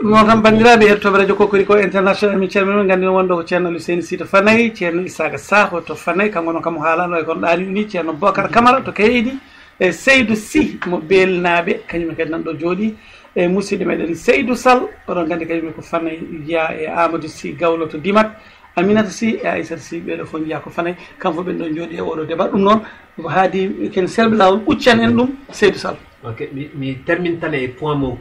mo kam bandiraɓe hettoɓe radio Kokkori ko international min calmini gandi on wonɗo ko ceerno Luseyni Sita Fanaye ceerno Isaka Sakho to Fanaye kanko noon kam haalano e kono ɗaani ni ceerno Bocar Camara to Kaydi e Seydou Sy mo belnaɓe kañum kadi nanɗo jooɗi e musidɗo meɗen Seydou Sall oɗon gandi kañum ko Fanaye jeeya e Amadou Sy Gawlo to Dimat Aminata Sy e Aissata Sy ɓeɗo fof jeeya ko Fanaye kamɓe fof ɓen ɗon jooɗi e oɗo débat ɗum noon ko haadi ken selɓe lawol ɓuccan en ɗum Seydou Sall. Ok, mi termine tan e point mo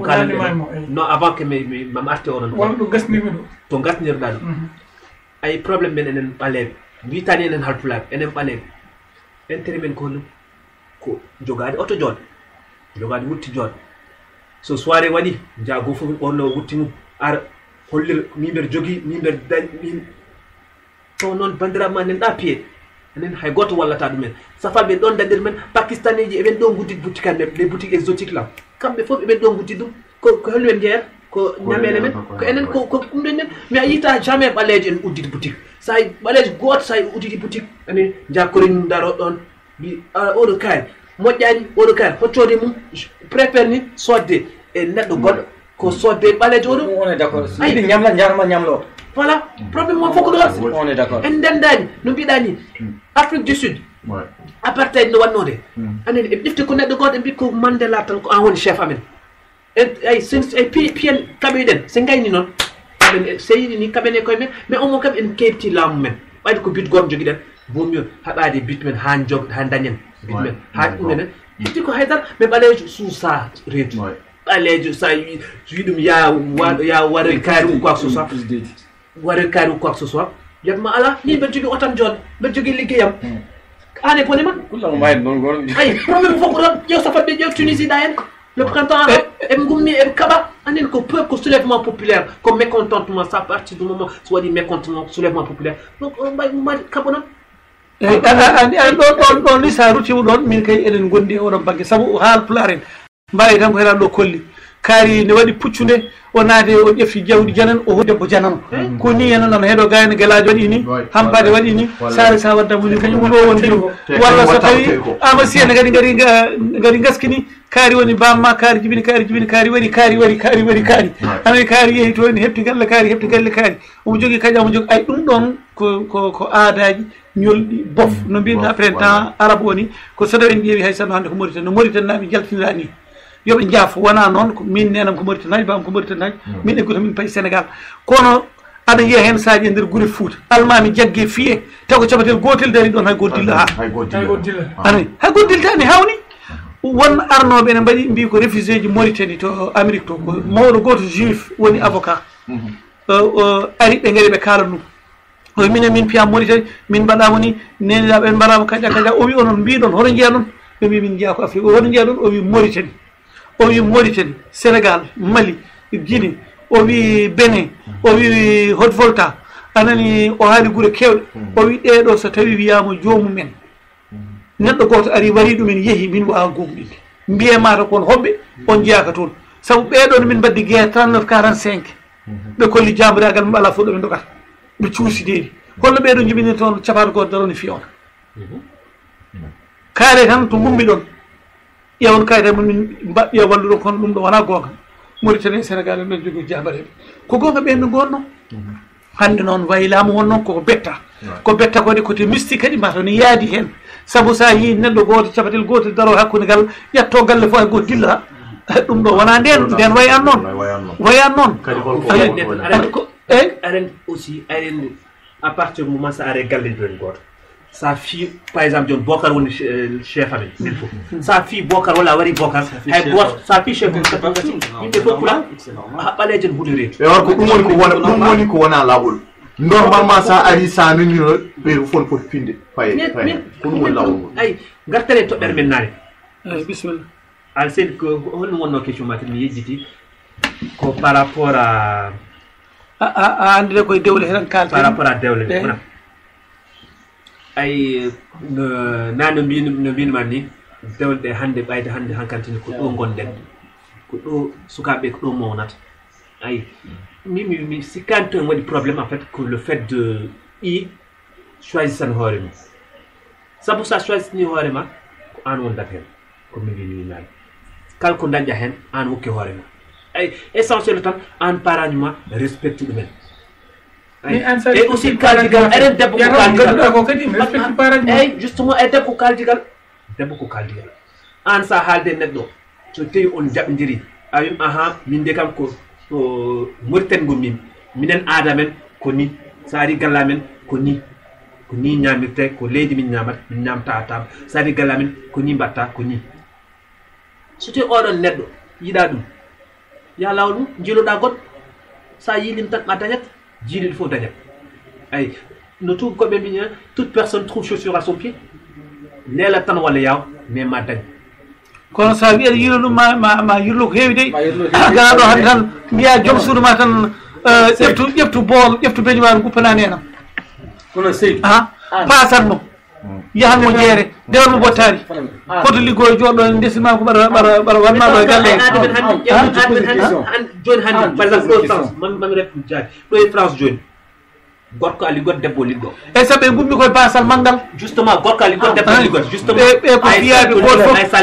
kalande non avant que mam arte onon won ɗo gasnimi ɗo to gasnirɗa ɗum ay probléme men enen ɓaleɓe witani enen halpulaɓe enen ɓaleɓe intérêt men ko ɗum ko jogade oto jooɗo jogade wutti jooɗo so soirée waɗi jaago fof ɓorno wutti mum ara hollir mimɓeɗe jogui mimɓeɗe dañ min to noon bandiraɓe ma nen ɗa pied enen hay goto wallata ɗumen safaɓe ɗon daɗir men pakistanais ji eɓen ɗo guddit boutique amen les boutiques exotique la kamɓe foof eɓen ɗo guddit ɗum ko hollumen jeeyat ko ñamele men ko enen ko ɗum ɗen nen mais a yita jamais ɓalejo en udditi boutique sa ɓalejo goto sa udditi boutique ani jakkorin daro ɗon mbi oɗo kaari moƴƴani oɗo kaari hoccode mum préfère ni sodde e neɗɗo goɗɗo ko sodde ɓalejo oɗo on est d'accord yiɗi ñamla jarma ñamlo voilà probléme mo fof ko ɗon on est d'accord en ndendani no mbiɗa ni Afrique du Sud apartheid no wannode anen eɓe ƴefti ko neɗɗo goto ɓe mbi ko Mandela tan ko an woni chef amen ay piyen kaɓeɗen se gayni noon kaɓen se yiɗi ni kaɓen e koye men mais on mo kam en kebti laamu men ɓayde ko but goto joguiɗen bomi haɓade but men ha ha dañen but men ha ɗumenen ƴefti ko haydara mais ɓalejo suusa reedu ɓalejo sa wi ɗum ya waɗa kaari ou quoi que ce soit waɗa kaari ou quoi que ce soit yatma ala ni mbeɗa jogui otan jooɗo mbeɗa jogui liggeyam ane bone ma ay probléme fof ko ɗon ƴeew safatɓe ƴeew Tunisie ɗa en le printemps arabe eɓe gummi eɓe kaɓa anen ko peuple ko soulèvement populaire ko mécontentement ça partir du moment so waɗi mécontentement soulèvement populaire donc mbay kaɓo noon eyyi ɗon ni sa rutima ɗon min kay eɗen gondi e oɗon banggue saabu haal pulaar en mbawi tan ko heɗan ɗo kolli kaari ne waɗi puccude o naati o ƴefti jawdi janan o ho debbo janano ko ni enen noon heeɗo gayno guelaji waɗi ni hampade waɗi ni sare sa waddamo ni kañum ɗo woni ɗum walla so tawi amasi ene kadi gari gaskini kaari woni bamma kaari jibini kaari waɗi kaari anayi kaari yeehi to ni hepti galle kaari omo jogui kadi omo jogui ay ɗum ɗon ko aadaji ñolɗi bof no mbiyata printemps arabe o ni ko so tawi en ƴeewi hay sanno hande ko Mauritanie no Mauritanie naɓe jaltinira ni yoɓe jaafo wona noon min nenam ko Mauritanie bam ko Mauritanie min egguto min payi Sénégal kono aɗa yiya hen saji e nder guure Fouta almami jaggue fiye taw ko caɓatel gotel dari ɗon hay goto dilla ha anayi hay goto dilltani hawni won arnoɓe ene mbaɗi mbi ko réfugié ji Mauritanie to Amérique to ko mawɗo goto juif woni avocat ari ɓe gaari ɓe kala ɗum o minen min piyam Mauritanie min mbaɗamo ni neniɗaɓe en mbaɗama kaƴa o wi onon mbiɗon hoto jeeya ɗon ɓe mbi min jeeya ko Afrique hoto jeeya ɗon o wi Mauritanie Sénégal Mali Guinée o wi Bénin o wi Haute-Volta anani o haali guure kewɗe o wi ɗeɗo so tawi wiyama jomumen neɗɗo goto ari wari ɗumen yeehi min wawa googɗinde mbiyemata kon hoɓɓe on jeeyaka toon saabu ɓeɗon min mbaddi guerre 39 45 ɓe kolli jambiragal mum ala fof ɗo ɓe dogata ɓe cuusideri holno ɓeɗo jibini toon capato goto daroni fiyona kaare tan to gummi ɗon ƴewon kayita mumin mbaɗɗiya walluɗon kono ɗum ɗo wona gonga Mauritanie e Sénégal en ɗon jogui jabareɓe ko gonga ɓen gonno hande noon wayi laamu won noon koko betta ko betta kode côté mystique kadi mataw ni yaadi hen saabu sa yi neɗɗo goto capatel gotel daro hakkude ngal ƴetto galle fo hay goto dilla ɗum ɗo wona nden wayan noon aren aussi aren à partir du moment sa are galle jon goto sa fille par exemple jon Bocar woni chef amen min fof sa fille Bocar walla wari Bocar hay goto sa fille chef yimɓe fof pula ɓalejo n huuɗi reedu e war ko ɗum woni ko wona lawol normalement sa ari sa nanino ɓe fon foti finde faye ko ɗum woni lawol ngol ay gartere toɓɓere men nane bisimilla al seydi ko holɗum wonno question ma mi yejjiti ko par rapport à andide koye dewle heɗen kalten par rapport à dewle wona ay na no mbinuma ni dewle ɗe hannde ɓayde hannde hankkantini ko ɗo gonɗen ko ɗo sukaɓe ko ɗo mawnata ayi mi sikkani to en waɗi probléme en fait que le fait de choisisan hoore mum sabu sa choisini hoore ma ko an wondata hen ko mi wini nani kala ko dañƴa hen an wokki hoore ma essentiel tan an paranima respecte ɗumen et aussi kaldigal eɗen debbo ko kaldigal eyyi justement e debbo kaldigal an sa haalde neɗɗo so tawi on jaɓdiri a wim aha min de kam ko Mauritanie gommin minen aada men ko ni sa ari galla men ko ni ñamirte ko leydi min ñamta a table sa ari galla men ko ni mbatta ko ni so tawi oɗon neɗɗo yiɗa ɗum ya lawol mum jiiloɗa goɗɗo sa yiilim tan a dañat jiiɗiɗo fof dañat ay no tubakoɓe mbi toute personne trouve chaussure à son pied leela tan walla yaw mais ma dañ kono sa wiyeɗa yiilo ɗum ma yirlo ko heewi de gana ɗo hade tan mbiya joom suudu ma tan ƴeftu bool ƴeftu beñu ma guppanani enam kono Seydou pasanmo yahanmo jeere ndewanmo bottari koto liggoyo jooɗo ndesima ko ɓara wanmaɗo e galle joni hande par exemple ɗo France mami ref jaari ɗo e France joni gorko a liggoto debbo liggo e saɓe gummi koye basal manggal justement gorko a liggoto debbo liggoto justement ɓe ko fiyaɓe goto fof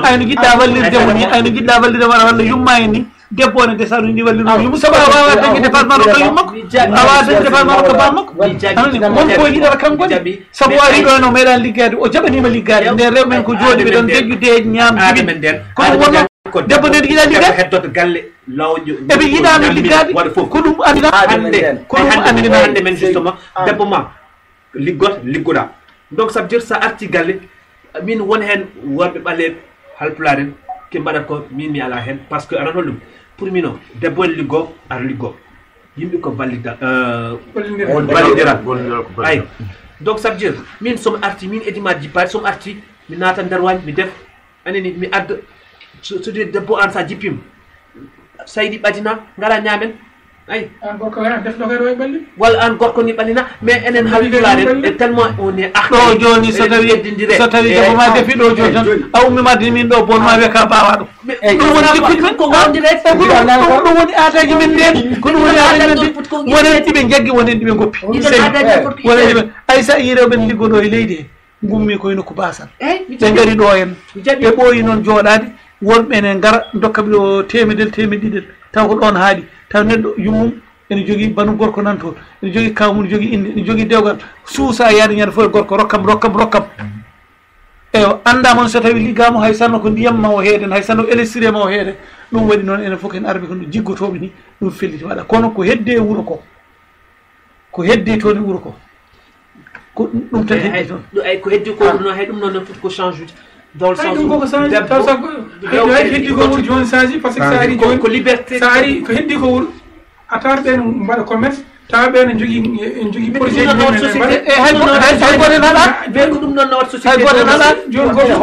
ayno jiɗɗa wallirdemo ni ayno jiɗɗa wallirdemo walla yumma en ni debbo one desa ɗum ndi wallirmo yumu sabu a wawa dañde département ɗo kañum makko a wawa dañde département ɗo ko bam makko anani won koye yiɗata kanko de sabu ari ɗo en o meeɗa liggade o jaɓanima liggade nden rewɓe men ko jooɗi ɓe ɗon deƴƴude ñaam jiɓi kono wonno debbo nde yiɗa liggade heddoto galle lawƴo eɓe yiɗano liggade ko ɗum andina ko ɗum andina hande men justement debbo ma liggoɗa donc ça veut dire sa arti galle min won hen worɓe ɓaleɓe halpulaar en ke mbaɗat ko min mi ala hen par ce que anan hollum pour min o debbo en liggo ar liggo yimɓe ko ballidira ay donc ça veut dire min somi arti min Edima Djippari somi arti mi naata nder wañ mi def anani mi adda so debbo an sa jippima sayɗi ɓadina ngara ñaamen ay an gorko an defno kay ɗo e ɓalli walla an gorko ni ɓallina mais enen halpulaar en tellement on est ɗo joni so tawi debbo ma defi ɗo joni tan a ummimadde min ɗo bon ma wiya ka mbawa ɗum ɗum woni jikkuji men ko wondirede ɗum woni aadaji men nden ko ɗum woni aadaji men de wonen ɗiɓe jaggi wonen ɗiɓe goppi wonen ɗiɓe ay sa yi rewɓe ne liggoɗo e leydi he gummi koye nokku basal ɓe gaari ɗo en ɓe ɓooyi noon jooɗade wonɓe ene ngara dokkaɓe ɗo temedel temedɗiɗel taw ko ɗon haaɗi taw neɗɗo yummum ene jogui banu gorko nan toon ene jogui kawmum ene jogui inde ene jogui dewgal suusa yaade ñande fof e gorko rokkam eyo andamon so tawi liggama hay sanno ko ndiyam ma o heeden hay sanno électricité ma o heede ɗum waɗi noon enen fof en arɓe ko jiggotoɓe ni ɗum felliti waɗa kono ko hedde wuuro ko hedde toon e wuuro ko ɗum tan heddi toon ko heddi ko no hay ɗum noon foti ko change ude dans le sens ko change taw sa heddi ko wuuro joni change par ce que sa ari joni ko liberté sa ari ko heddi ko wuuro a tawat ɓe no mbaɗa commerce tawa ɓe ne jogui projet hay goto naɗa ɓe ko ɗum noon no wat société hay goto naɗa joni goto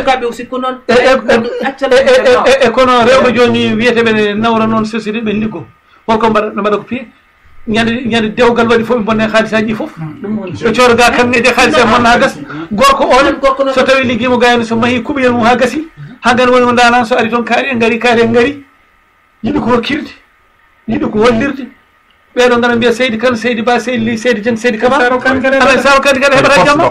kaɓe aussi ko noon e kono rewɓe joni wiyeteɓe ne nawra noon société ɓe liggo holko mbaɗa ko piye ñande dewgal waɗi fof ɓe bonne haalisaji ɗi foof ɓe cooroga kamnede haalis e monna ha gasa gorko on so tawi ligguima gayno so maahi kuɓoyen mum ha gasi ha gani woni mo danan so ari toon kaari en gaari yiɗi ko hokkirde yiɗi ko hollirde ɓeɗo ngana mbiya seydi kane seydi ba seydi li seydi jen seydi kama aɗa sawa kadi kadi heɓata jamma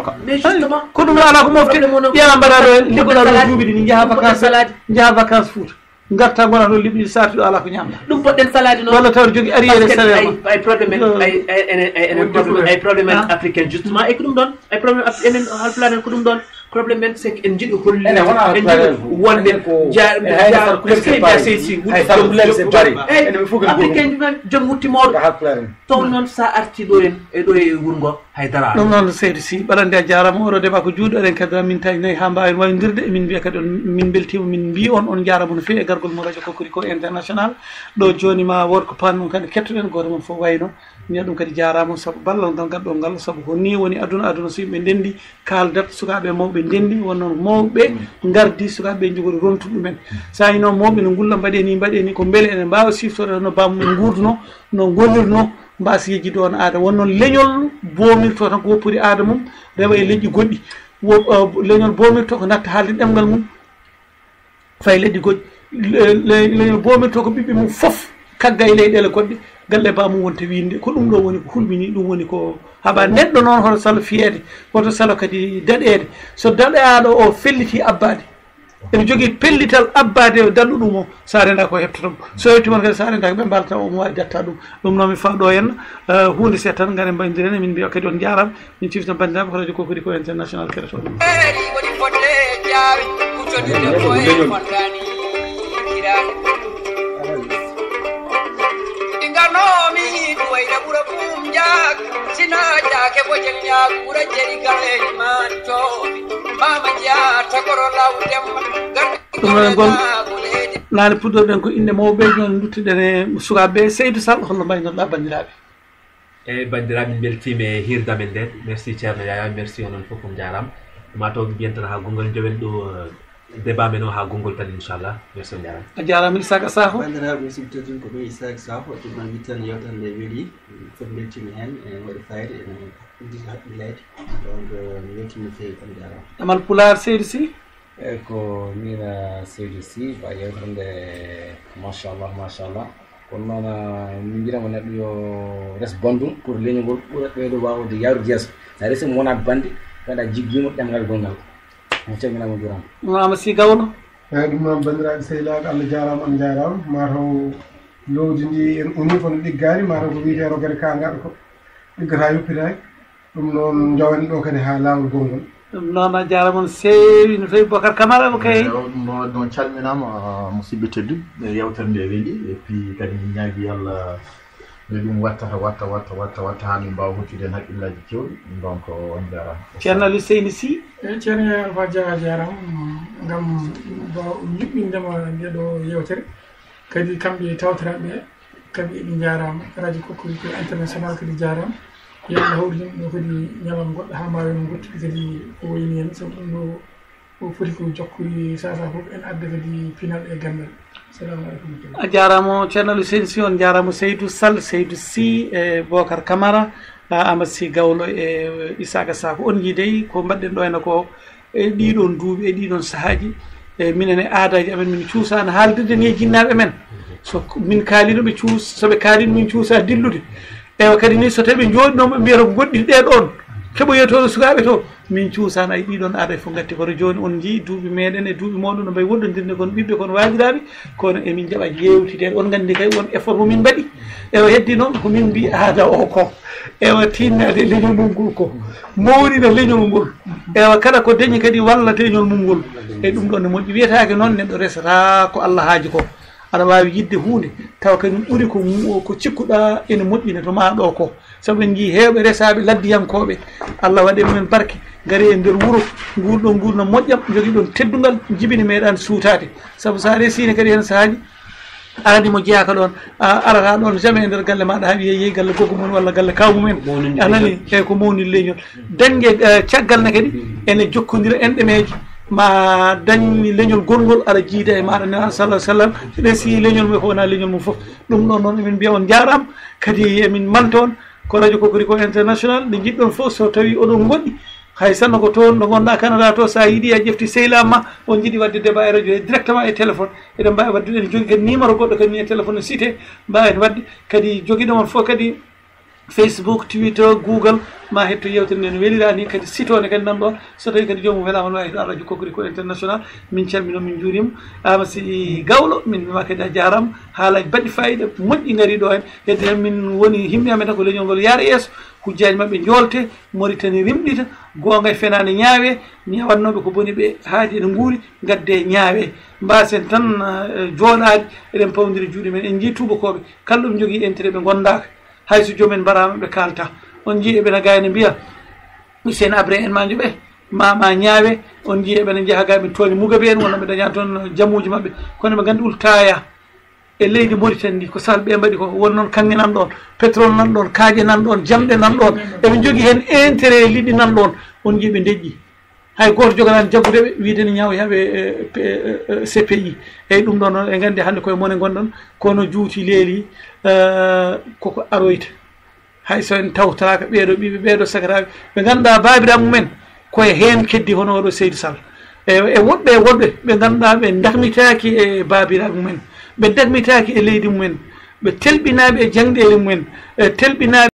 ko ɗum ala ko mofte ƴeewa mbaɗa ɗo liggoɗa ɗo duuɓi ɗi ni jaaha vacance Fouta garta gona ɗo liɓɗi sati ɗo ala ko ñamda ɗum poɗɗen salade noon walla tawde jogui arriére salaire ay probléme ay probléme africain justement e ko ɗum ɗon ay probléme enen halpulaar en ko ɗum ɗon probléme men c'est que en jiɗi holli en jiɗi wonde africain joom wuttimoɗo taw noon sa arti ɗo en e ɗo e wuuro ngo haydara ɗum noon seydi Sy ɓaɗande a jarama oɗo débat ko juuɗo eɗen kadi min tawi nayyi ha mbawen waynodirde min mbiya kadi min beltima min mbi on jarama no fewi e gargol mo radio Kokoriko international ɗo joni ma wood ko panno kadi kettoɗen goto moon fof wayno mbiya ɗum kadi jarama saabu ballal ngal gadɗo ngal saabu ko ni woni aduna so yimɓe ndendi kaldat sukaɓe mawɓe ndendi wonnoon mawɓe gardi sukaɓe jogori rontude ɗumen sa yi noon mawɓe no gulla mbaɗeni ko beele enen mbawa siftorde no bammumen gurduno no gollirno mbasa yejjide on aada wonnoon leñol bomirto tan ko woppori aada mum rewa e leƴƴi goɗɗi leñol bomirto ko natta haalde ɗemgal mum fayi leƴƴi goɗɗi leñol bomirto ko ɓiɓɓe mum foof kagga e leyɗele goɗɗe galle bamum wonta winde ko ɗum ɗo woni ko hulmini ɗum woni ko haɓa neɗɗo noon hoto salo fiyede woto salo kadi daɗede so daɗaɗo o felliti abbade ene jogii pellital abbade dalluɗum o sa renda ko heptotomo so heptima kadi sa renda ko ɓe mbalata omo wawi jatta ɗum ɗum noon mi faɗo henna hunde se tan garen mbaydiren min mbiya kadi on jarama min ciftan bandiraɓe ko radio Kokodi ko international kereto ɗum sina jake bojel nyakura jeri gale man to mama ja takoro lawdem gon nani pudorɗen ko inde mawɓe jon duttuɗen e sukaɓe Seydou Sall holno mbaynoɗa bandiraɓe eyyi bandiraɓe min beltima e hirdamen nden merci ceerno Yaya merci onon foof on jarama mato mbiyen tan ha gongol jowen ɗo débat men o ha gongol tan inchallah merci on jarama a jarama Isaka Sakho bandiraɓe sibtotun ko ɗo Isaka Sakho ɗum wi tan yewtan nde weeli fof beltima hen e waɗi fayida ene uddita haqqillede donc mi weltima no fewi tan jarama Amal Pulaar Seydou Sy eyyi ko mina Seydou Sy ba yewtande machallah kono noon min mbiyatamo neɗɗo yo res bandum pour leñol ngol ɓuura ɓeydo wawde yawrude yeeso sa resi mo wonat bande gaɗa jiggima ɗemgal gongal mo calminama jurama Amassi Gawlo eyyi ɗum noon bandiraɓe sehilaɓe Allah jarama on jarama mataw lowdi ndi en uni kono ɗiggani mataw ko wiyete rogere kangaɗo ko ɗiggata yoppitaki ɗum noon jawani ɗo kadi ha lawol gongol ɗum noon a jarama on sewi no fewi Bocar Camara mo kay ɗum noon calminama musidɓe tedduɓe yewtere nde weeli et puis kadi min ñaagui Allah no ɗum watta ha min mbawa hoccude hen haqqillaji kewɗi donc on jarama ceerno Aliou Seyni Sy eyyi ceerno Yaya Alpha Dia jarama gam yuɓɓindema ndeɗo yewtere kadi kamɓe tawtiraɓe kadi eɓe jarama radio Kokodi ko international kadi jarama yalla hawri ɗum ɗo kadi ñalawma goɗɗo ha mbawi no gottude kadi ko wayni hen saabu ɗum ɗo o foti ko jokkude sasa foof en adda kadi pinal e gandal assalamu aleykum a jarama ceerno Aliou Seyni Sy on jarama Seydou Sall Seydou Sy e Bocar Camara Amassi Gawlo e Isaka Sakho on jiideyi ko mbaɗɗen ɗo henna ko e ɗiɗon duuɓi e ɗiɗon sahaji e minen e aadaji amen min cuusano haaldirde ni e jinnaɓe men so min kaalino ɓe cuus soɓe kaalino min cuusa dillude ewa kadi ni so tawi ɓe jooɗinomo ɓe mbiyata ko goɗɗi ɗeɗon keɓoyetoɗo sukaɓe to min cuusano ay ɗiɗon aada fof gatti koto joni on jii duuɓi meɗen e duuɓi moɗon no mbayi wondodirde kono ɓiɓɓe kono waajiraɓe kono emin jaɓa yewtide on gandi kay won effort momin mbaɗi ewa heddi noon komin mbi aada o ko ewa tinnade leñol mum ngol ko mawrina leñol ngol ewa kala ko dañi kadi wallate leñol mum ngol e ɗum ɗon ne moƴƴi wiyetake noon neɗɗo resata ko Allah haaji ko aɗa wawi yidde hunde tawa kadi ɓuuri ko cikkuɗa ene moƴƴine to ma ɗo ko saabu en jii hewɓe resaɓe laddiyankoɓe Allah waɗi mumen barke gari e nder wuuro nguurɗo gurdam moƴƴam jogui ɗon teddugal jibini meeɗan suutade saabu sa resine kadi hen saahaji aradimo jeeyaka ɗon arata ɗon jamais e nder galle maɗa ha wiye yeyi galle goggo mum walla galle kawmumen anani eyyi ko mawni leñol dañgue caggal ne kadi ene jokkodira enɗemeji ma dañi leñol gongol aɗa jiida e maɗa nena sallah sallam resi leñol mum ko wona leñol mum foof ɗum ɗon noon emin mbiya on jarama kadi emin manta on ko radio Kokodi ko international nde jiɗɗon fof so tawi oɗon goɗɗi hay sanno ko toon ɗo gonɗa Canada to sa yiiɗi a ƴefti sehilama ma on jiiɗi wadde débat e radio directement e téléphone eɗen mbawi wadde ɗen jogui kadi numéro goɗɗo kadi ni e téléphone cité mbawen wadde kadi joguiɗomon fof kadi Facebook Twitter Google ma hetto yewtere nde no welira ni kadi sitone kadi nan ɗon so tawi kadi jomum welama no wawi to radio Kokodi ko international min calmino min juurima Amassi Gawlo min wima kadi a jarama haalaji baɗɗi fayida moƴƴi gaari ɗo hen hedde hen min woni himmi amen tan ko leñol ngol yaara yeeso hujjaji mabɓe joolte Mauritanie rimɗita gonga e fenade ñaawe ñawannoɓe ko boni ɓe haaji ene guuri gadde ñaawe mbasen tan jooɗade eɗen pawdiri juuɗe men en jii tubakoɓe kala ɗum jogui intérêt ɓe gondaka hayso joomen mbarama ɓe kalta on jii eɓena gayno mbiya Hussein Abré en majo ɓe mama ñaawe on jii eɓena jaaha ga ɓe toone Mugabe en wonno ɓe daña toon jammuji mabɓe kono ɓe gandi ultaya e leydi Mauritanie ndi ko sal ɓe mbaɗi ko won noon kanŋe nan ɗon pétrole nan ɗon kaaje nan ɗon jamɗe nan ɗon eɓe jogui hen intérêt liɗɗi nan ɗon on jii ɓe deƴƴi hay goto joganani jaggude ɓe wiide ne ñaawi haɓe CPI eyyi ɗum ɗon noon e gandi hande koye mone gonɗon kono juuti leeli koko aroyta hay so en tawtaka ɓeeɗo ɓiɓe ɓeeɗo sakataɓe ɓe ganduɗa babiraɓe mumen koye hen keddi hono oɗo Seydou Sall e woɗɓe ɓe ganduɗa ɓe darmitaki e babiraɓe mumen ɓe darmitaki e leydi mumen ɓe telɓinaɓe e jangɗele mumen telɓinaɓe